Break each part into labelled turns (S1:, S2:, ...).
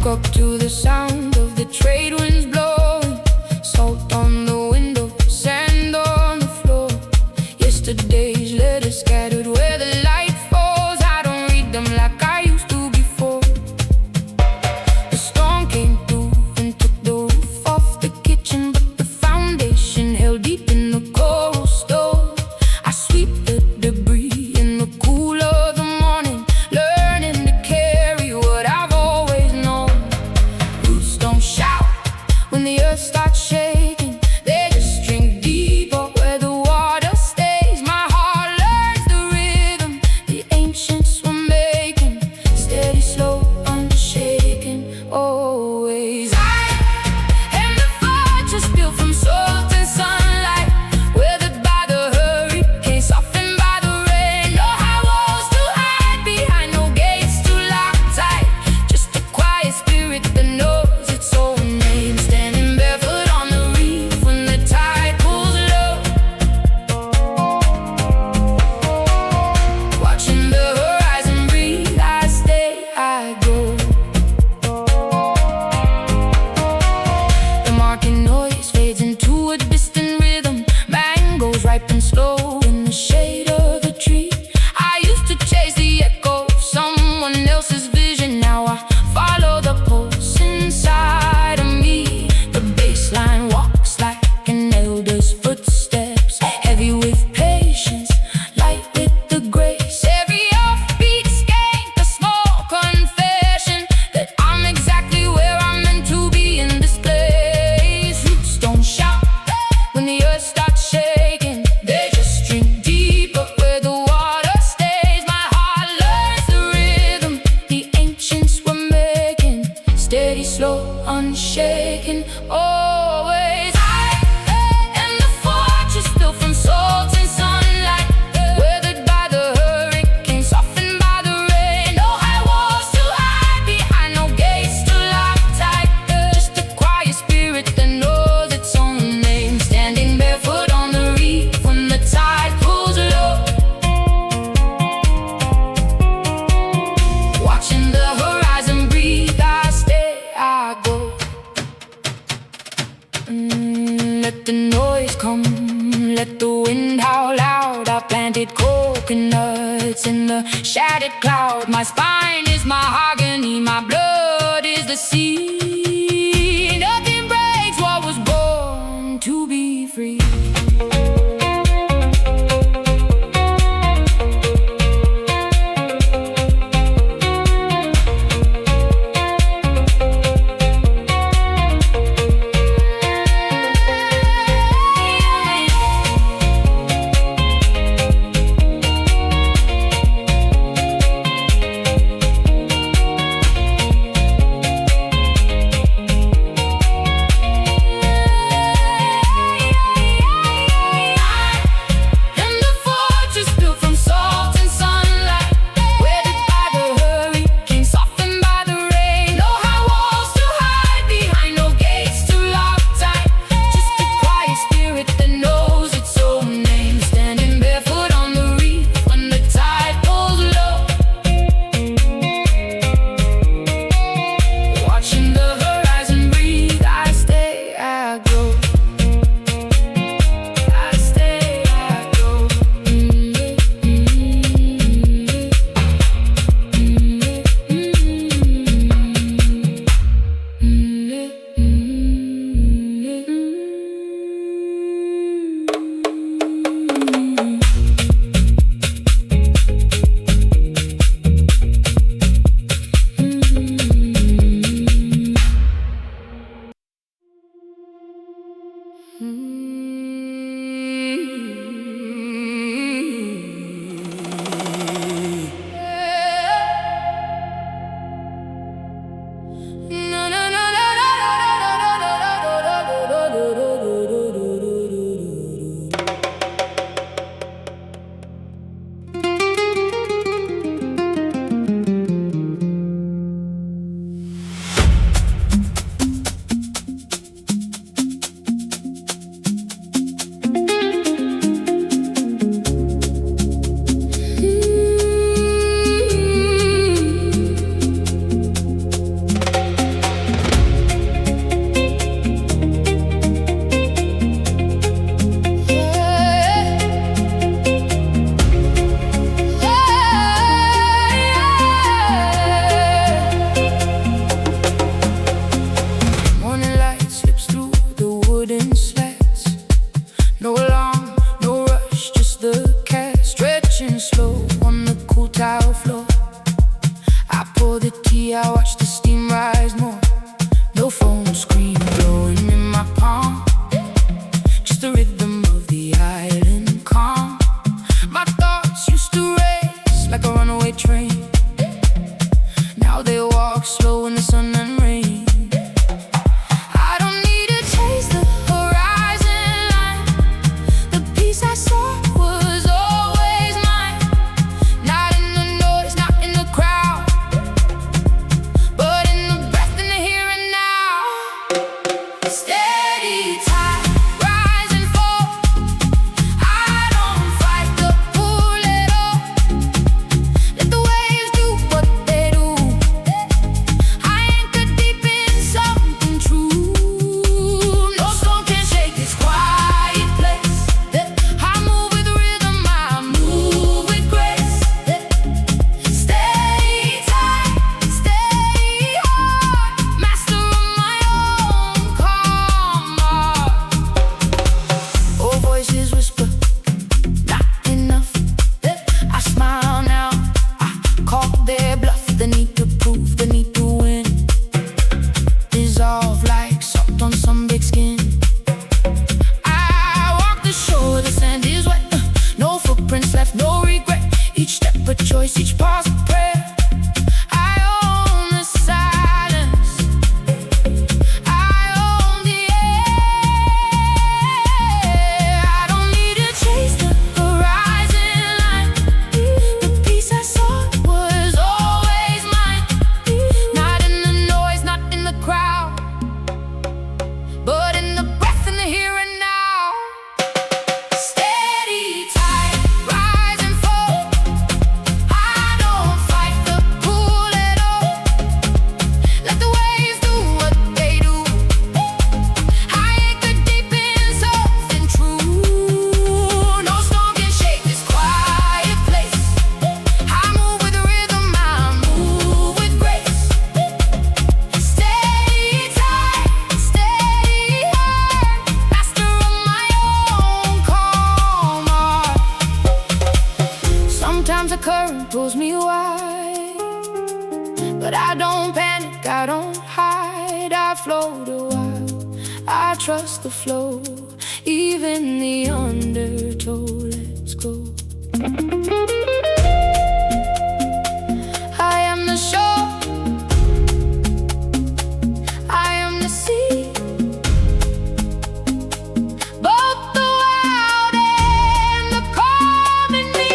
S1: Up to the sound of the trade winds blowing, salt on the window, sand on the floor. Yesterday's letters scattered where the light falls. I don't read them like I used to before. The storm came through and took the roof off the kitchen, but the foundation held deep in the coral stove. I sweep the debris in the cool of the morning, learning to carry what I've always known. Don't shout when the earth starts shaking. They just drink deeper where the water stays. My heart learns the rhythm the ancients were making. Steady, slow, unshaken, always. I am the fortress built from salt and sunlight, weathered by the hurricane, softened by the rain. No high walls to hide behind, no gates to lock tight. Just a quiet spirit that knows its own name, standing barefoot on the reef when the tide pulls low, watching the horizon breathe. I stay, I go. The marking noise fades into a distant rhythm. Mangoes ripen slow in the shade of a tree. I used to chase the echo of someone else's vision. Now I follow the pulse inside of me. The baseline walks like an elder's footsteps, heavy with patience, light with the grace. Every offbeat skank, a small confession that I'm exactly where I'm meant to be in this place. Roots don't shout when the earth starts shaking. They just drink deeper where the water stays. My heart learns the rhythm the ancients were making. Steady, slow, unshaken, always. I am the fortress built from salt and sunlight, weathered by the hurricane, softened by the rain. No high walls to hide behind, no gates to lock tight. Just a quiet spirit that knows its own name, standing barefoot on the reef when the tide pulls low, watching the horizon breathe. I stay, I go. Let the noise come, let the wind howl loud. I planted coconuts in the shattered cloud. My spine is mahogany, my blood is the sea. Nothing breaks what was born to be free. pulls me wide. But I don't panic, I don't hide. I float a while, I trust the flow, even the undertow lets go. I am the shore, I am the sea, both the wild and the calm in me.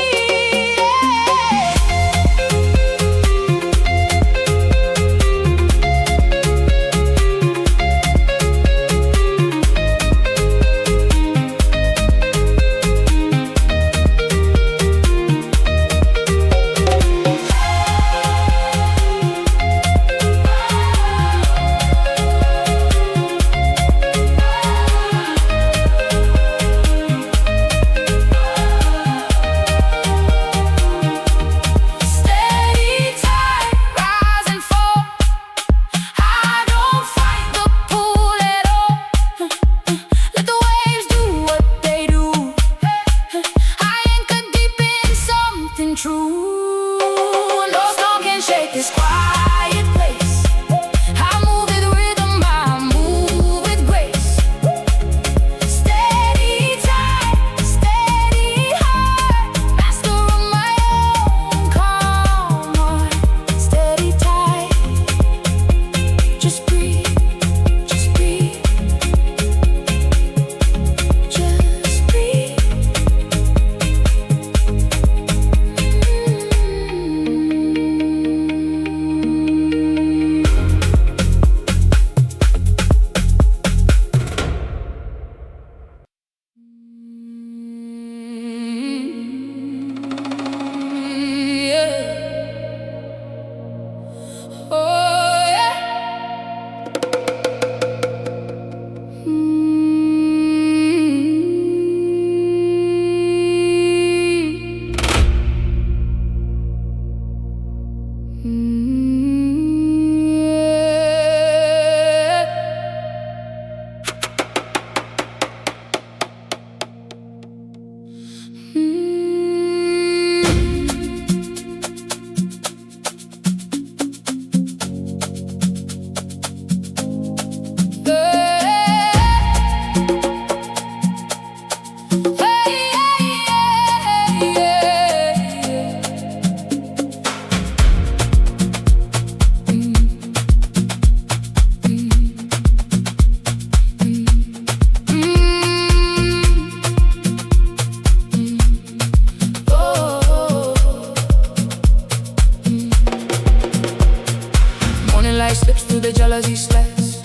S1: Slips through the jealousy sleds,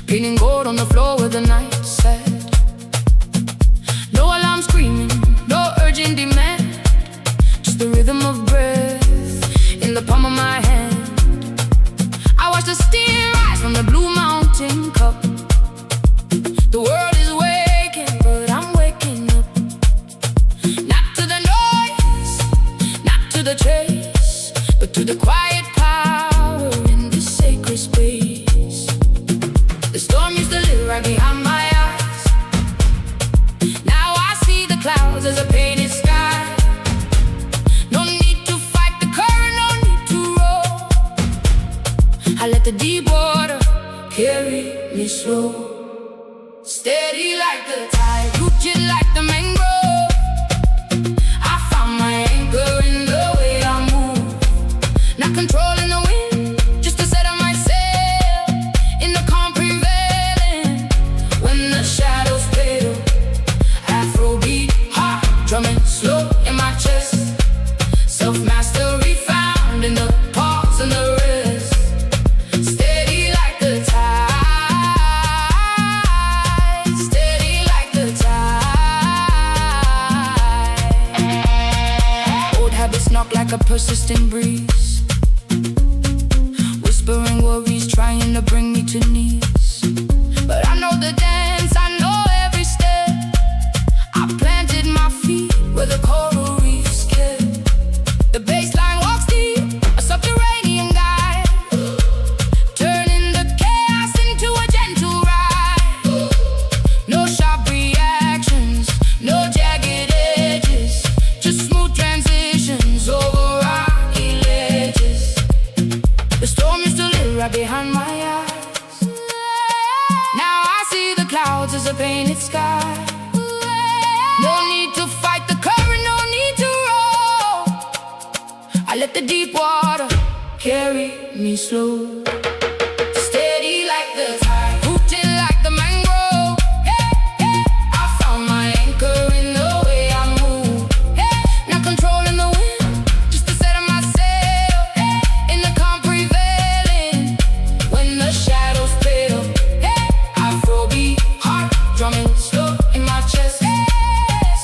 S1: painting gold on the floor with the night set. No alarm screaming, no urgent demand, just the rhythm of breath in the palm of my hand. I watch the steam rise from the blue mountain cup. The world is waking, but I'm waking up. Not to the noise, not to the chase, but to the quiet power in this sacred space. The storm used to live right behind my eyes. Now I see the clouds as a painted sky. No need to fight the current, no need to roll. I let the deep water carry me slow. Steady like the tide, rooted like the mangrove. I found my anchor in the way I move. Not controlling the wind, just to set on my sail. In the calm prevailing, when the shadows pale. Afro beat, heart drumming slow in my chest. Self-mastery found in the pause and the rest. Steady like the tide, steady like the tide. Old habits knock like a persistent breeze, whispering worries, trying to bring me to knees. But I know the dance, I know every step. I planted my feet where the coral reefs kept. The baseline walks deep, a subterranean guide, turning the chaos into a gentle ride. No sharp reactions, no jagged edges, just smooth transition. clouds as a painted sky. No need to fight the current, no need to roll. I let the deep water carry me slow. Steady like the tide, rooted like the mangrove. Hey, hey. I found my anchor in the way I move. Hey, not controlling the wind, just the set of my sail. Hey, in the calm prevailing, when the shadows pale. Hey, Afro beat, heart drumming slow in my chest. Hey,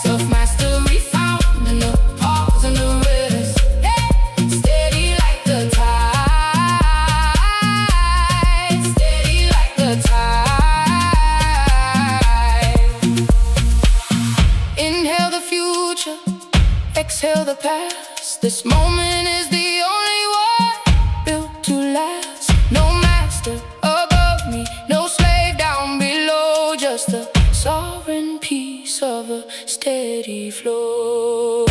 S1: self-mastery found in the pause and the rest. Hey, steady like the tide, steady like the tide. Inhale the future, exhale the past. This moment is the only one built to last. No master above me, no slave down below, just the sovereign peace of a steady flow.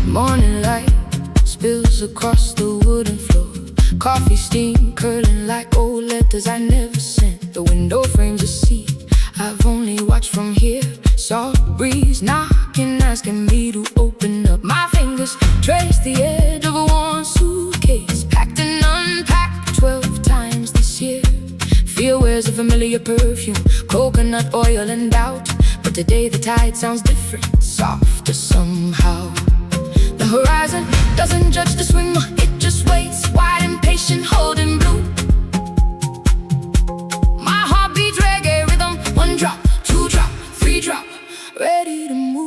S1: Morning light spills across the wooden floor. Coffee steam curling like old letters I never sent. The window frames a sea I've only watched from here. Soft breeze knocking, asking me to open up. My fingers trace the edge of a worn suitcase, packed and unpacked 12 times this year. Feel wears a familiar perfume, coconut oil and doubt. But today the tide sounds different, softer somehow. The horizon doesn't judge the swimmer, it just waits, wide and patient, holding blue. My heart beats reggae rhythm, 1 drop, 2 drop, 3 drop, ready to move.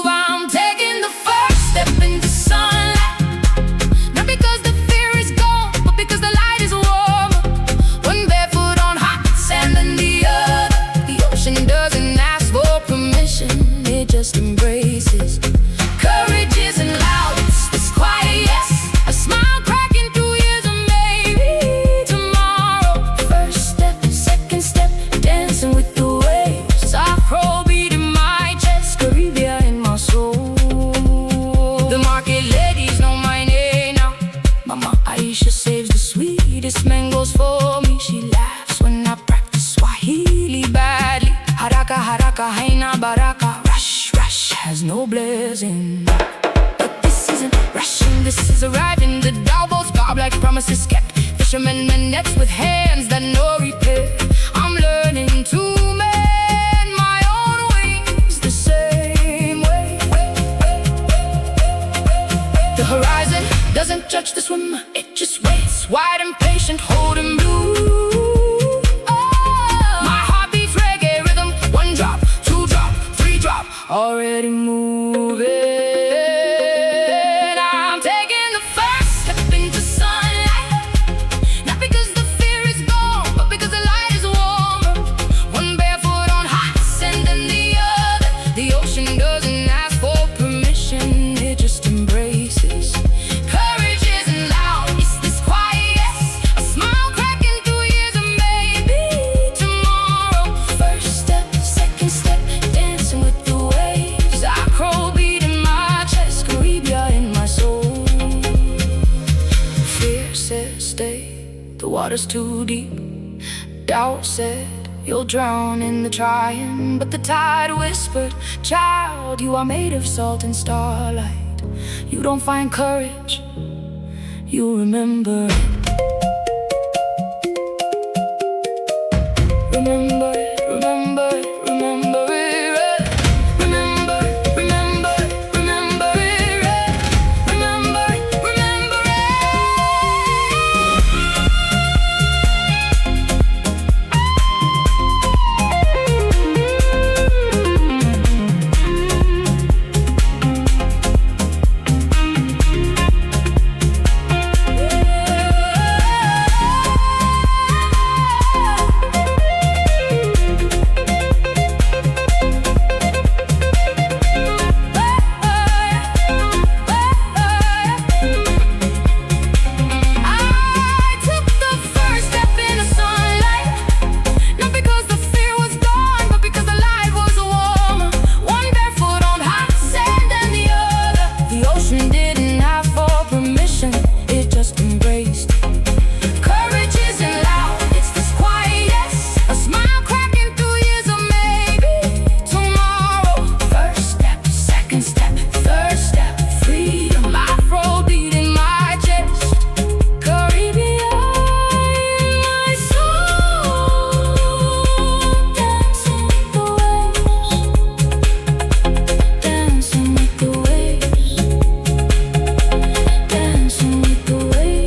S1: I'm taking the first step into sunlight, not because the fear is gone, but because the light is warmer. One barefoot on hot sand and the other. The ocean doesn't ask for permission, it just embraces. Courage isn't loud, it's this quiet yes. A smile cracking through years of maybe tomorrow. First step, second step, dancing with the waves. Afro beat in my chest, Caribbean in my soul. The market ladies know my name now. Mama Aisha saves the sweetest mangoes for me. She laughs when I practice Swahili badly. Haraka, haraka, haina baraka. Rush, rush has no blessing. But this isn't rushing, this is arriving. promises kept. Fishermen mend nets with hands that know repair. I'm learning to mend my own wings the same way. The horizon doesn't judge the swimmer, it just waits, wide and patient, holding blue. My heart beats reggae rhythm, 1 drop, 2 drop, 3 drop, already moving. I'm taking the first step into sunlight, not because the fear is gone, but because the light is warmer. 1 barefoot on hot sand and the other. The ocean doesn't ask for permission, it just embraces. Courage isn't loud, it's this quiet, a smile cracking through years of maybe tomorrow. First step, second step, dancing with the waves. Afro beat in my chest, Caribbean in my soul. Fear says stay, the water's too deep. Doubt said you'll drown in the trying, but the tide whispered, child, you are made of salt and starlight. You don't find courage, you remember it. Remember it, remember it, remember it. Remember it, remember it, remember it. Remember it, remember it. I took the first step in the sunlight, not because the fear was gone, but because the light was warmer. 1 barefoot on hot sand and the other. The ocean didn't ask for permission, it just embraced. Courage isn't loud, it's this quiet, a smile cracking through years of maybe tomorrow. First step, second step, third step, freedom. Afro beat in my chest, Caribbean in my soul. Dancing with the waves, dancing with the waves, dancing with the waves.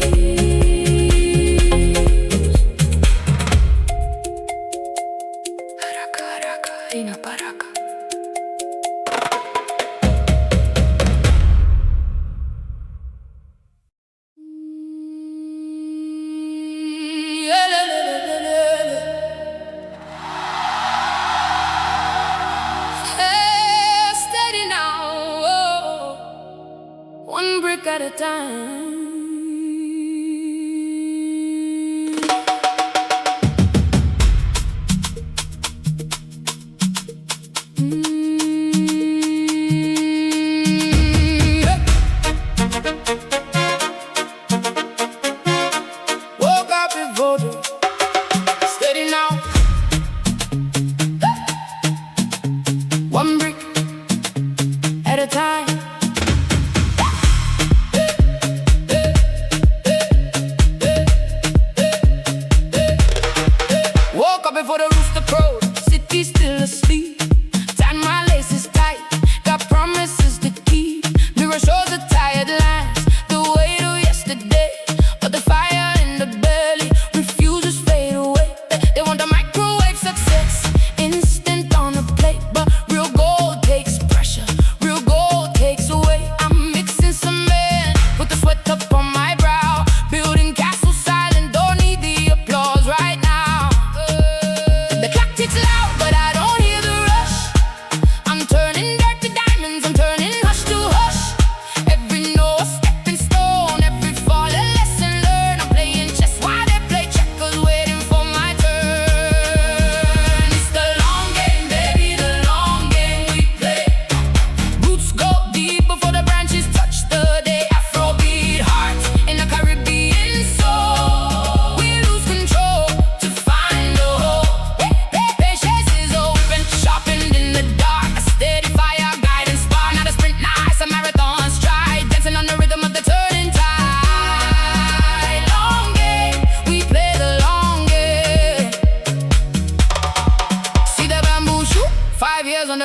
S1: Paraka, raka, ina paraka. Hey, steady now, oh, 1 brick at a time. Woke up and voted, steady now. 1 brick at a time.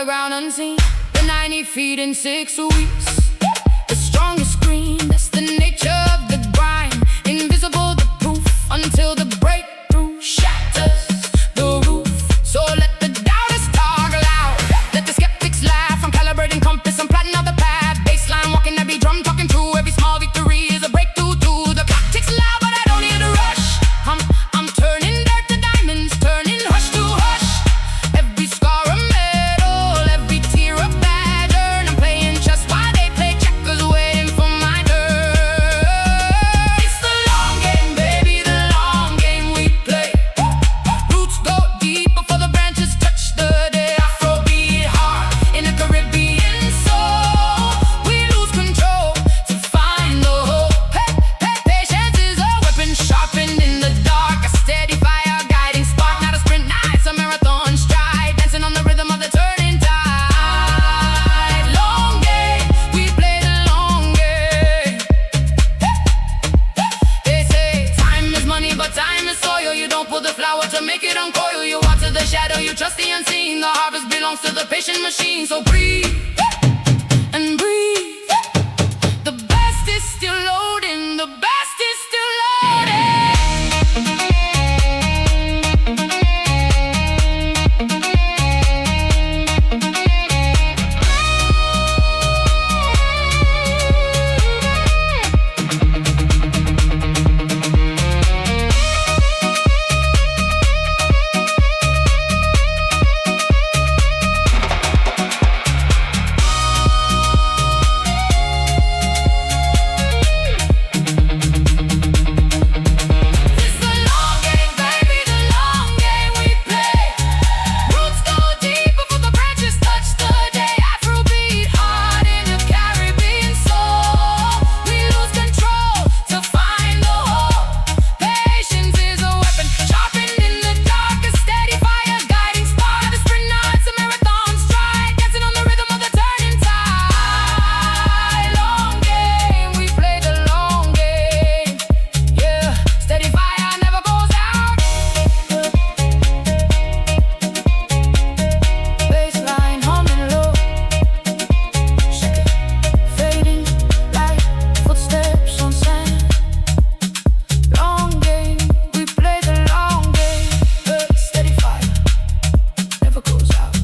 S1: underground unseen. The 90 feet in 6 weeks. The strongest green, that's the nature of the grind. Invisible the proof until the breakthrough shatters the roof. So let the doubters talk loud, let the skeptics laugh. I'm calibrating compass, I'm plotting out the path. Baseline walking every drum, talking true. Every small victory is a breakthrough too. The clock ticks loud, but I don't hear the rush. I'm turning dirt to diamonds, turning hush to hush. Every scar a medal, every tear a pattern. I'm playing chess while they play checkers, waiting for my turn. It's the long game, baby, the long game we play. Roots go deep before the branches touch the day. Afro beat hard in a Caribbean soul. We lose control to find the hope. Patience is a weapon sharpened in the dark. A steady fire, guiding spark. Not a sprint, nah, it's a marathon stride. Dancing on the rhythm of the turning tide. Long game, we play the long game. They say time is money, but time is soil. You don't pull the flower to make it uncoil. You water the shadow, you trust the unseen. The harvest belongs to the patient machine. So breathe and breathe. The best is still loading. The best is still loading. It's the long game, baby, the long game we play. Roots go deep before the branches touch the day. Afro beat hard in the Caribbean soul. We lose control to find the hope. Patience is a weapon sharpened in the dark. A steady fire, guiding spark. The sprint, now it's a marathon stride. Dancing on the rhythm of the turning tide. Long game, we play the long game. Yeah, steady fire never goes out. Baseline humming low, shake it, fading like footsteps on sand. Long game, we play the long game. Steady fire never goes out.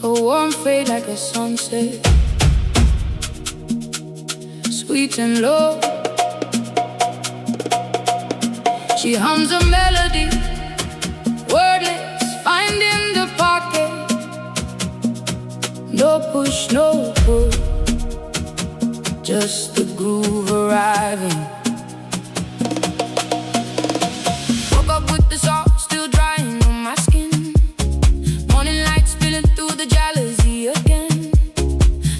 S1: A warm fade like a sunset, sweet and low. She hums a melody, wordless, finding the pocket. No push, no pull, just the groove arriving. Woke up with the salt still drying on my skin. Morning light spilling through the jealousy again.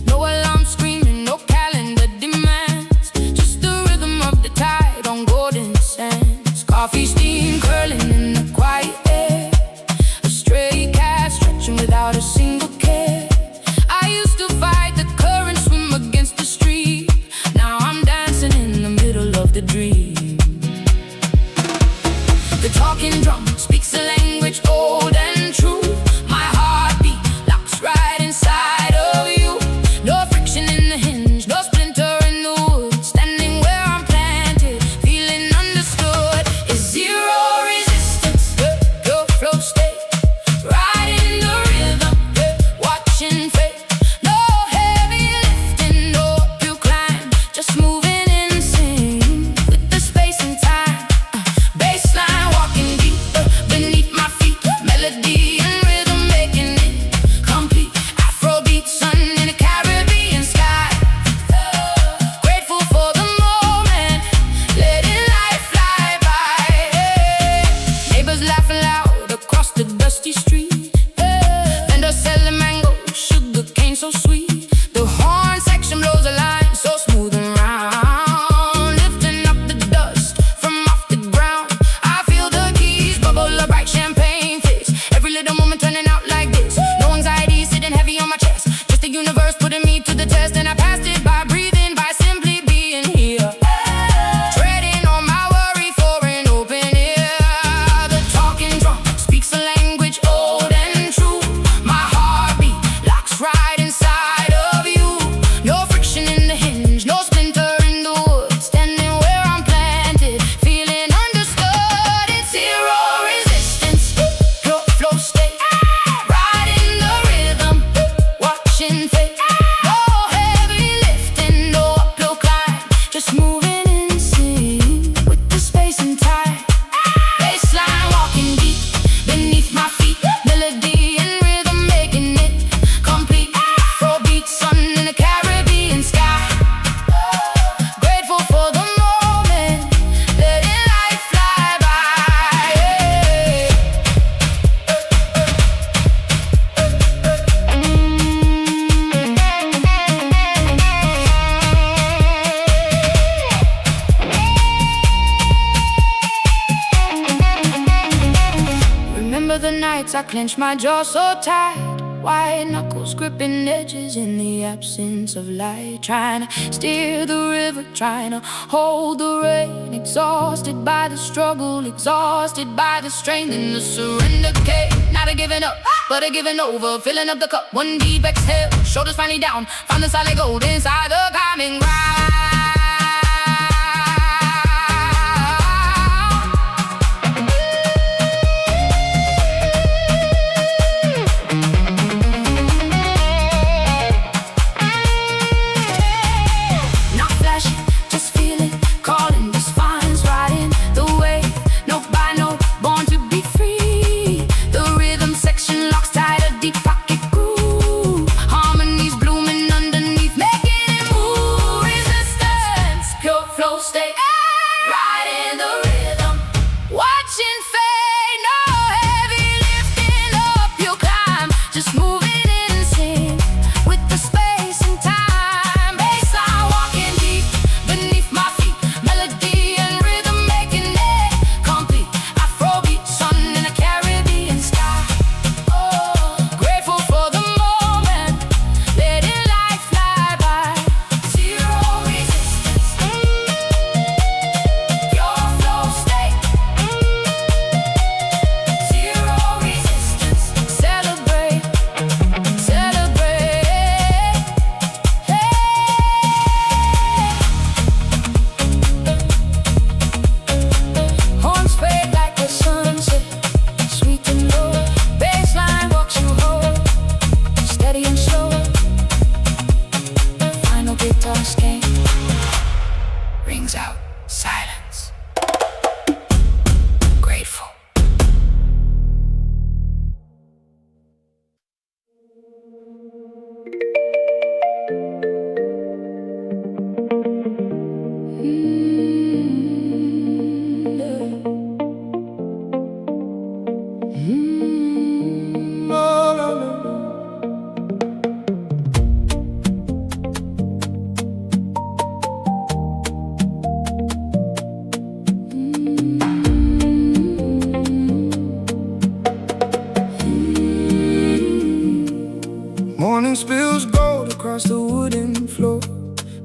S1: No alarm screaming, no calendar demands. Just the rhythm of the tide on golden sands. Coffee steam curling in the quiet air. A stray cat stretching without a single care. I used to fight the current, swim against the stream. Now I'm dancing in the middle dusty street. Vendors selling mango, sugar cane so sweet. The horn section blows a line so smooth and round, lifting up the dust from off the ground. I feel the keys bubble, a bright champagne fix. Every little moment turning out like this. No anxiety sitting heavy on my chest. Just the universe putting me to the test, and I passed it by breathing, by simply being here. Treading on my worry for an open ear. The talking drum speaks a language old and true. My heartbeat locks right inside of you. No friction in the hinge, no splinter in the wood. Standing where I'm planted, feeling understood. It's zero resistance, pure flow state. Riding the rhythm, watching fate. No heavy lifting, no uphill climb. Just moving in sync with the space and time. Baseline walking deep beneath my feet. Melody and rhythm making it complete. Afrobeat, sun in the Caribbean sky. Grateful for the moment, letting life fly by. Remember the nights I clenched my jaw so tight, white knuckles gripping edges in the absence of light. Trying to steer the river, trying to hold the rain. Exhausted by the struggle, exhausted by the strain. Then the surrender came, not a giving up, but a giving over. Filling up the cup, one deep exhale, shoulders finally down. Found the solid gold inside the common ground. Not flashy, just feel it, calling, just finds riding the wave, note by note, born to be free. The rhythm section locks tight, a deep pocket groove. Harmonies blooming underneath, making it move. Resistance, pure flow state. Riding the rhythm, watching fade. No heavy lifting up, you climb. Just moving in sync with the space and time. Baseline walking deep beneath my feet. Melody and rhythm making it complete. Afrobeat, sun in a Caribbean sky. Grateful for the moment, letting life fly by. Zero resistance, pure flow state. Zero resistance, celebrate, celebrate. Horns fade like the sunset, sweet and low. Baseline walks you home, steady and slow. Final guitar scan rings out silence. Grateful. Morning spills gold across the wooden floor.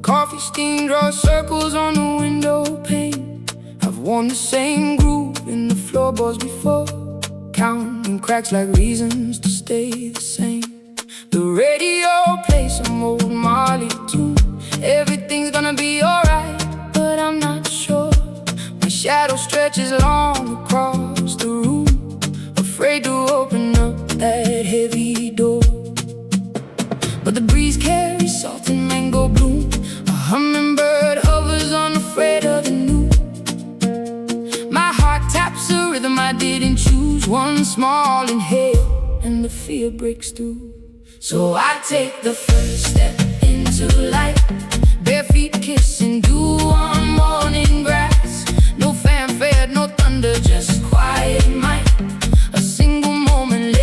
S1: Coffee steam draws circles on the window pane. I've worn the same groove in the floorboards before, counting cracks like reasons to stay the same. The radio plays some old Marley tune. Everything's gonna be alright, but I'm not sure. My shadow stretches long across the room, afraid to open up that heavy door. But the breeze carries salt and mango bloom. A hummingbird hovers unafraid of the new. My heart taps a rhythm I didn't choose. One small inhale and the fear breaks through. So I take the first step into light, bare feet kissing dew on morning grass. No fanfare, no thunder, just quiet might. A single moment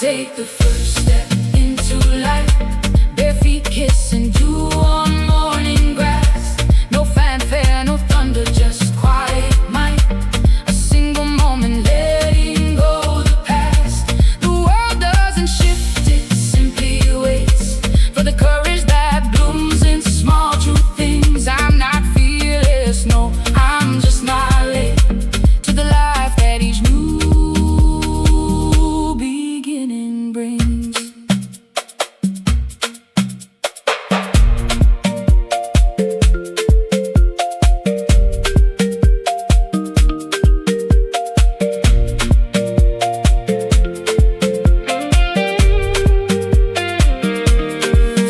S1: take the first step into life, bare feet kissing dew on morning grass. No fanfare, no thunder, just quiet might. A single moment letting go the past. The world doesn't shift, it simply waits for the courage that blooms in small true things. I'm not fearless, no, I'm just not late to the life that each new beginning brings.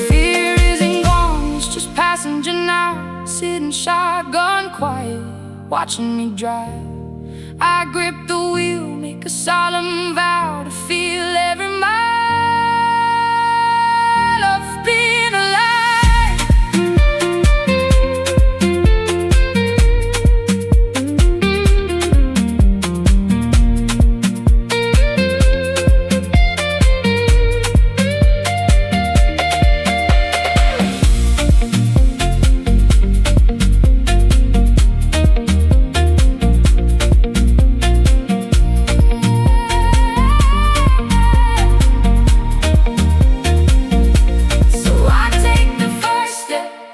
S1: Fear isn't gone, it's just passenger now, sitting shotgun quiet, watching me drive. I grip the wheel, make a solemn vow to feel every mile of being alive.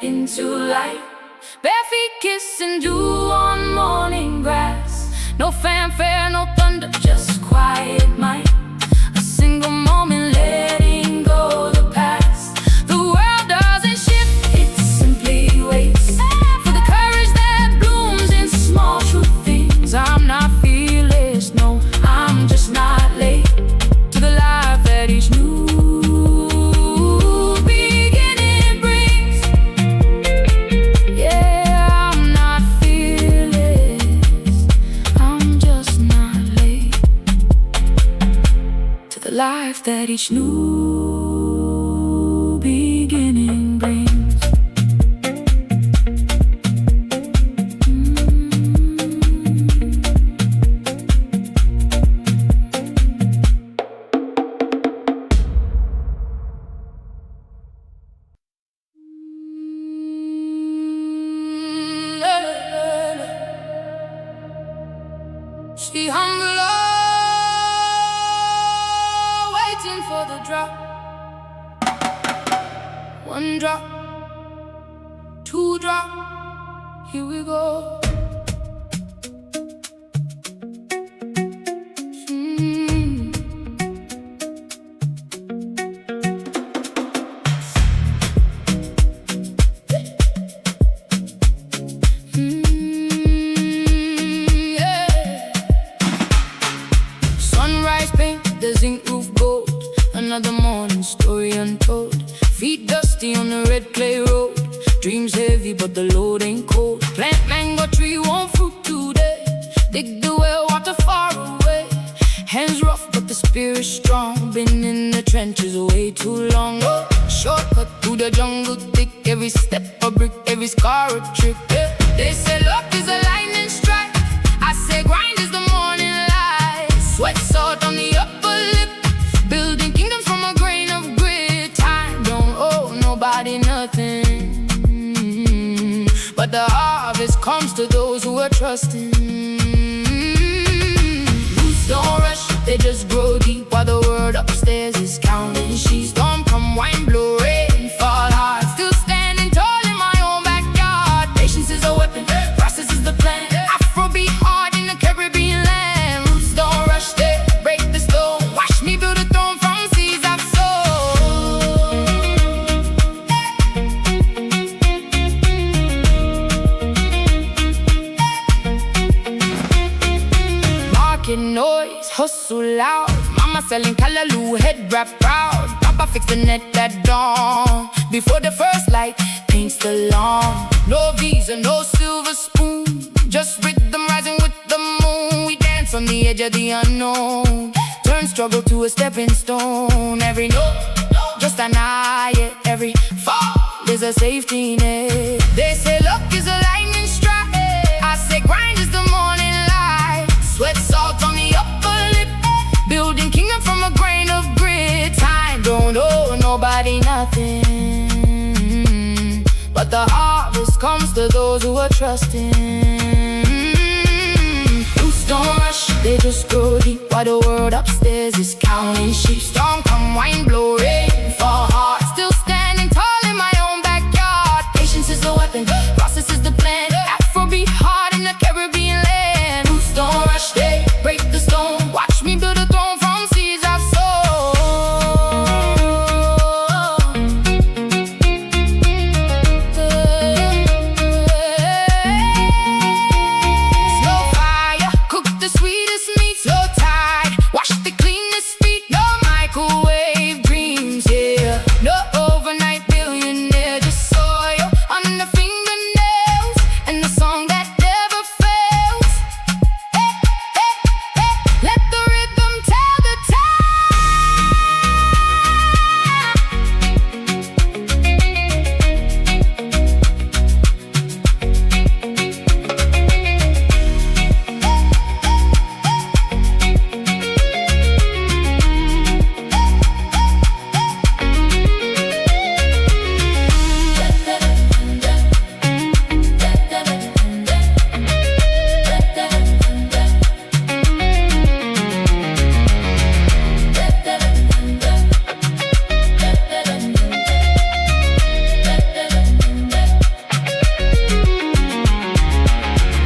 S1: Into light, bare feet kissing dew on morning grass. No fanfare, no thunder, just quiet might. A single moment letting go the past. The world doesn't shift, it simply waits for the courage that blooms in small true things. I'm not fearless, no, I'm just not late to the life that each new life that each new beginning brings. She humble for the drop. One drop, two drop, here we go. Sunrise paint, the zinc roof gold. Another morning, story untold. Feet dusty on the red clay road. Dreams heavy, but the load ain't cold. Plant mango tree, won't fruit today. Dig the well, water far away. Hands rough, but the spirit strong. Been in the trenches way too long. Oh, shortcut through the jungle thick. Every step a brick, every scar a trick. Yeah. They say luck is a lightning strike. I say grind is the morning light. Sweat salt on the upper lip. Building kingdoms from a grain of grit. Time don't owe nobody nothing, but the harvest comes to those who are trusting. Roots don't rush, they just grow deep, while the world upstairs is counting sheep. Storm come, wind blow, rain fall hard. Still standing tall in my own backyard. Patience is a weapon, process is the plan. Afro beat hard in the Caribbean land. Roots don't rush, they break the stone. Watch me build a throne from seeds I've sown. Market noise, hustle loud. Mama selling callaloo, head wrap proud. Papa fix the net at dawn. Before the first light paints the lawn. No visa, no silver spoon, just rhythm rising with the moon. We dance on the edge of the unknown. Turn struggle to a stepping stone. Every note, just an eye. Every fall, there's a safety net. They say luck is a lightning strike. I say grind is the morning light. Sweat salt on the upper lip. Building kingdom from a grain of grit. nobody nothing. But the harvest comes to those who are trusting. Roots don't rush, they just grow deep, while the world upstairs is counting sheep. Storm come, wind blow, rain fall hard, still standing tall in my own backyard. Patience is the weapon, process is the plan. Afrobeat hard in the Caribbean land. Roots don't rush, they break the stone. Watch me build a throne from seeds I've sown. Slow fire, cook the sweetest meat. Slow tide, wash the cleanest feet. No microwave dreams here, no overnight billionaire. Just soil under fingernails and the song that never fails. Hey, hey, hey, let the rhythm tell the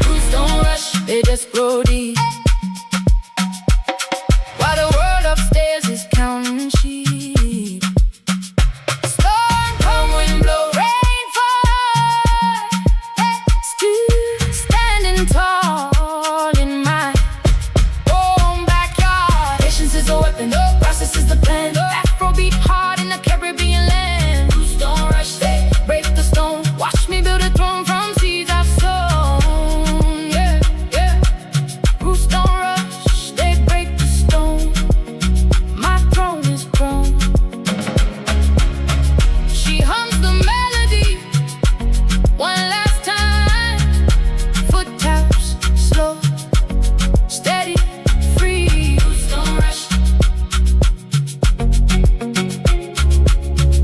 S1: roots don't rush, they just grow deep, while the world upstairs is counting sheep. Storm come, wind blow, rain fall, still standing tall in my own backyard. Patience is a weapon, process is the plan. Afrobeat hard in the Caribbean land. Roots don't rush, they break the stone. Watch me build a throne from seeds I've sown. Yeah, yeah. Roots don't rush, they break the stone. My throne is grown. She hums the melody one last time. Foot taps, slow, steady, free. Roots don't rush.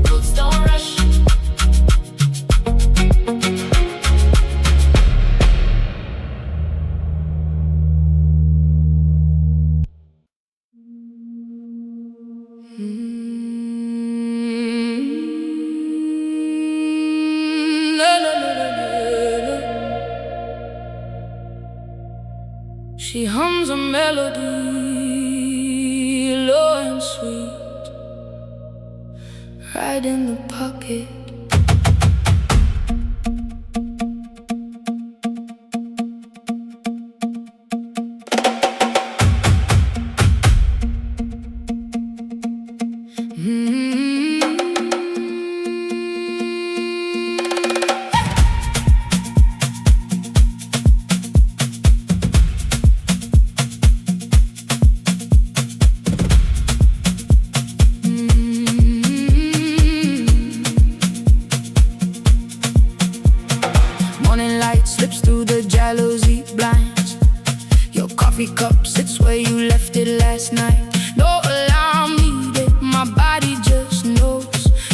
S1: Roots don't rush. La, la, la, la, la, la. She hums a melody, low and sweet, right in the pocket. Morning light slips through the jalousie blinds. Your coffee cup sits where you left it last night. No alarm needed, my body just knows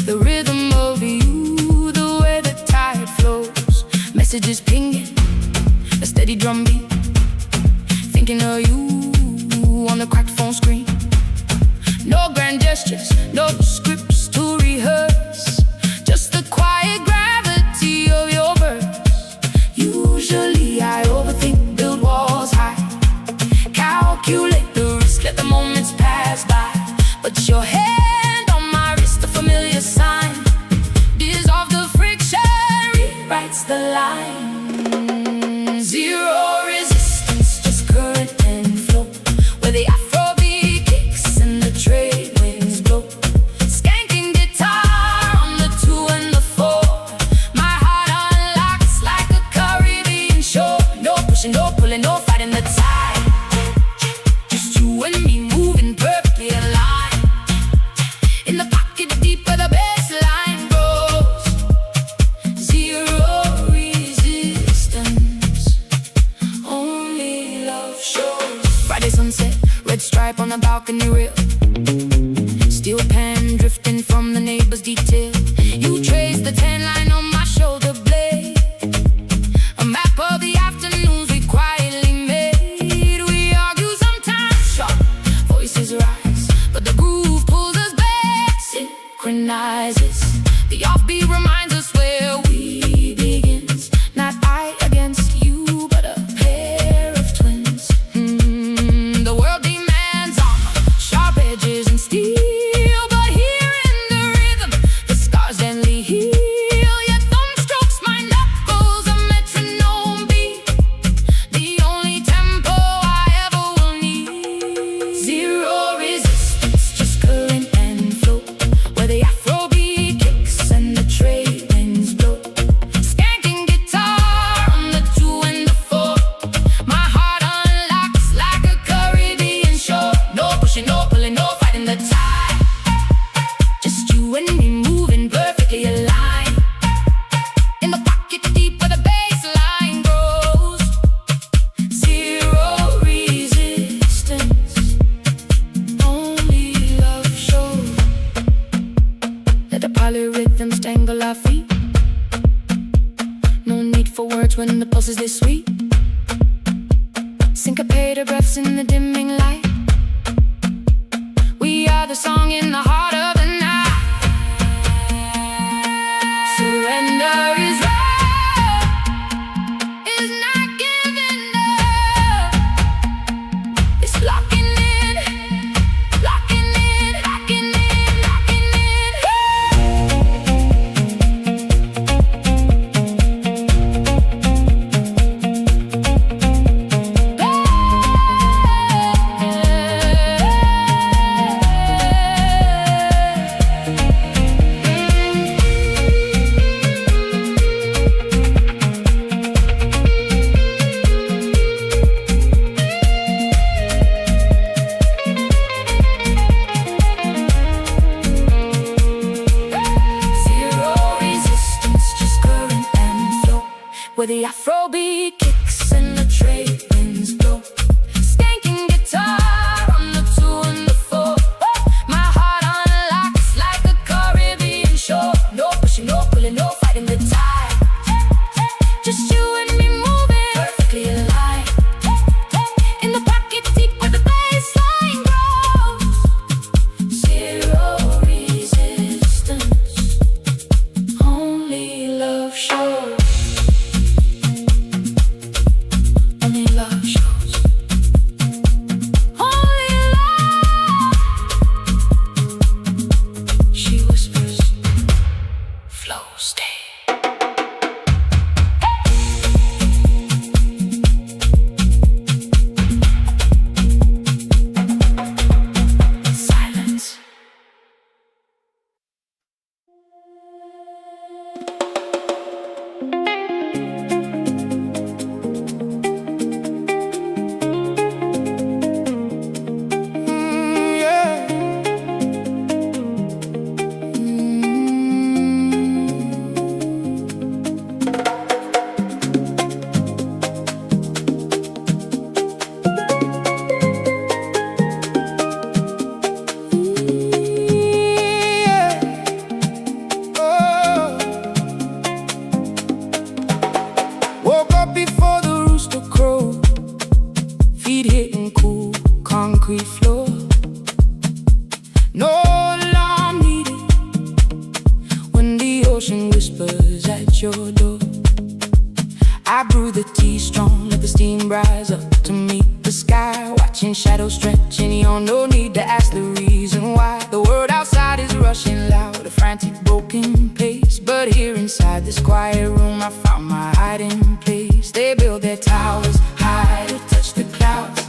S1: the rhythm of you, the way the tide flows. Messages pinging, a steady drumbeat, thinking of you on the cracked phone screen. No grand gestures, no scripts to rehearse, just the quiet gravity of your verse. Usually I overthink, build walls high, calculate the risk, let the moments pass by. But your hand on my wrist, a familiar sign, dissolve the friction, rewrites the line. Zero resistance, just current and flow, where the Afrobeat kicks and the trade winds blow. Skanking guitar on the 2 and the 4, my heart unlocks like a Caribbean shore. No pushing, no pulling, no fighting the tide, just you and me moving perfectly aligned. In the pocket deep where the bass line grows, zero resistance, only love shows. Friday sunset, red stripe on the balcony rail, steel pan drifting from the native In the pocket deep where the bass line grows. Zero resistance, only love shows. Let the polyrhythms tangle our feet. No need for words when the pulse is this sweet. Syncopated breaths in the dimming light. We are the song in the heart of the night. Surrender is right, is not giving up. It's locking in, locking in, locking in, locking where the Afro beat kicks and the trade winds blow. Skanking guitar on the 2 and the 4. My heart unlocks like a Caribbean shore. No pushing, no pulling, no fighting the tide. Just you and me moving perfectly aligned. In the pocket deep where the bass line grows. Zero resistance, only love shows. Only love shows. Only love. She whispers, flow, stay. Silence. Woke up before the rooster crowed, feet hitting cool concrete floor. No alarm needed when the ocean whispers at your door. I brew the tea strong, let the steam rise up to meet the sky. Watching shadows stretch in your no need to ask the reason why. The world outside is rushing loud, a frantic broken pace. But here inside this quiet room I found my hiding place. They build their towers high to touch the clouds,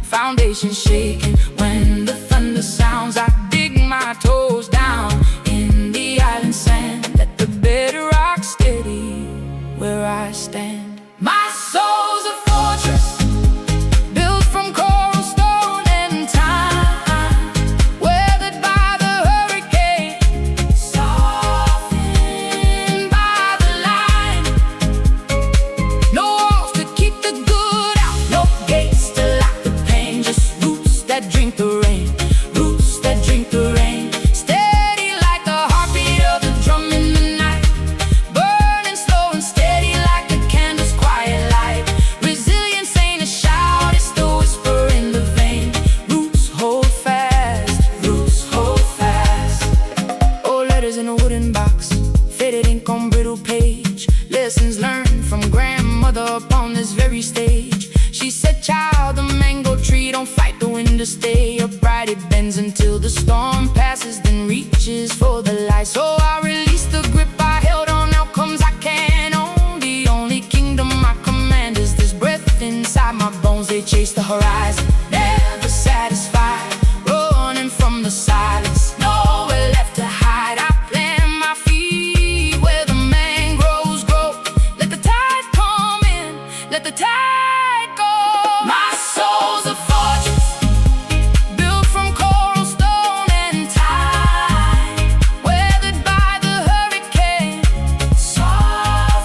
S1: foundation shaking when the thunder sounds. I dig my toes down in the island sand, let the bedrock steady where I stand. My soul's a fortress built from coral, stone, and time, weathered by the hurricane, softened by the line. No walls to keep the good out, no gates to lock the pain. Just roots that drink the rain, roots that drink the rain. Steady like the heartbeat of the drum in the night, burning slow and steady like the candle's quiet light. Resilience ain't a shout, it's the whisper in the vein. Roots hold fast, roots hold fast. Old letters in a wooden box, faded ink on brittle page. Lessons learned from grandmother upon this very stage. She said, child, the mango tree don't fight the wind to stay upright. It bends until the storm passes, then reaches for the light. So I released the grip I held on outcomes I can't own. The only kingdom I command is this breath inside my bones. They chase the horizon, never satisfied, running from the silence, nowhere left to hide. I plant my feet where the mangroves grow. Let the tide come in, let the tide go. My soul's a fortress built from coral, stone, and time, weathered by the hurricane, soft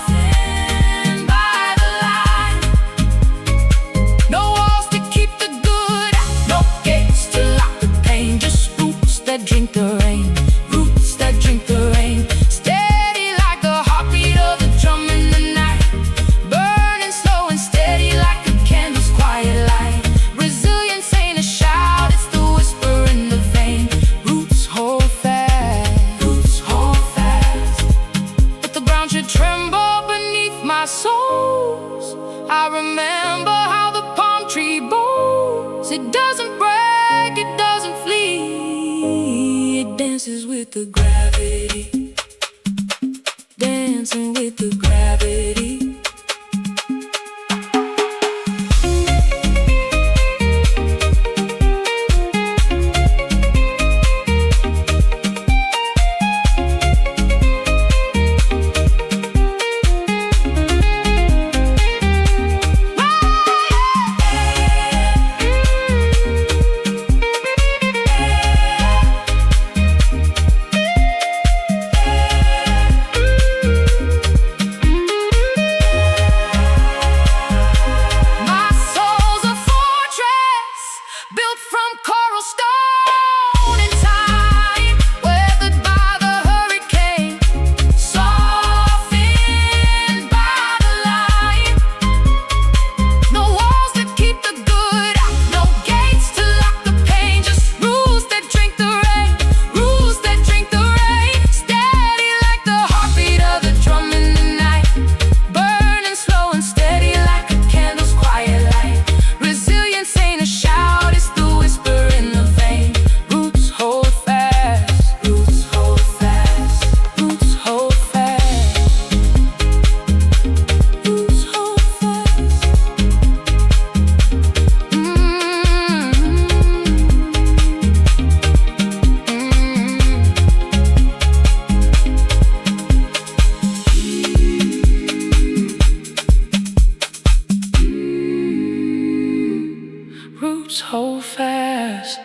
S1: watch it tremble beneath my soles. I remember how the palm tree bows. It doesn't break, it doesn't flee. It dances with the gravity, dancing with the gravity. Roots hold fast.